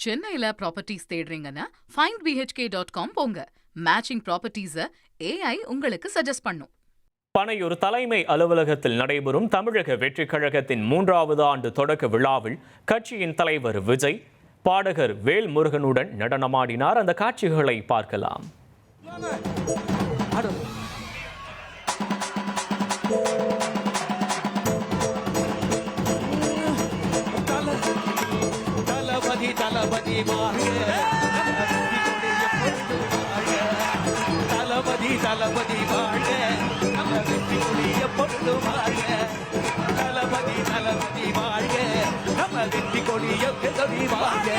சென்னையில properties தேடுறீங்கன்னா findbhk.com போங்க. Matching ப்ராப்பர்ட்டிஸை AI உங்களுக்கு சஜஸ்ட் பண்ணும். பனையூர் தலைமை அலுவலகத்தில் நடைபெறும் தமிழக வெற்றிக் கழகத்தின் 3வது ஆண்டு தொடக்க விழாவில் கட்சியின் தலைவர் விஜய் பாடகர் வேல்முருகனுடன் நடனமாடினார். அந்த காட்சிகளை பார்க்கலாம். தளபதி தளபதி வாழ்க நம்ம வெற்றி கொடிய பொருள் வாழ்க தளபதி தளபதி வாழ்க நம்ம வெற்றி கொடிய கொடி வாழ்க.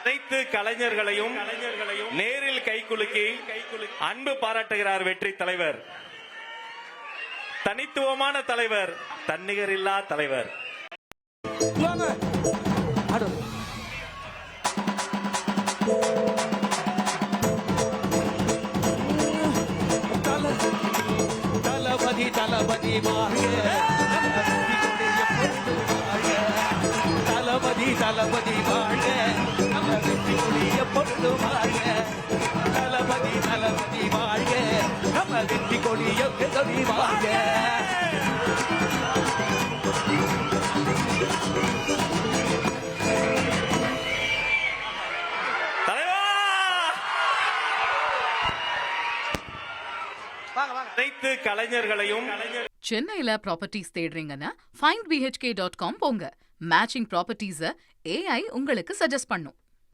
அனைத்து கலைஞர்களையும் நேரில் கைகுலுக்கி அன்பு பாராட்டுகிறார் வெற்றி தலைவர். தனித்துவமான தலைவர், தன்னிகரில்லா தலைவர். தளபதி தளபதி வாழ்க தளபதி தளபதி வாழ்க நம்ம வெற்றி கொடிய பொருள் வாழ்க தளபதி தளபதி வாழ்க நம்ம வெற்றி கொடிய கொடி வாழ்க. அனைத்து கலைஞர்களையும் சென்னையில ப்ராப்பர்ட்டிஸ் தேடுறீங்கன்னா findbhk.com போங்க. மேட்சிங் ப்ராப்பர்ட்டிஸை AI உங்களுக்கு சஜஸ்ட் பண்ணும்.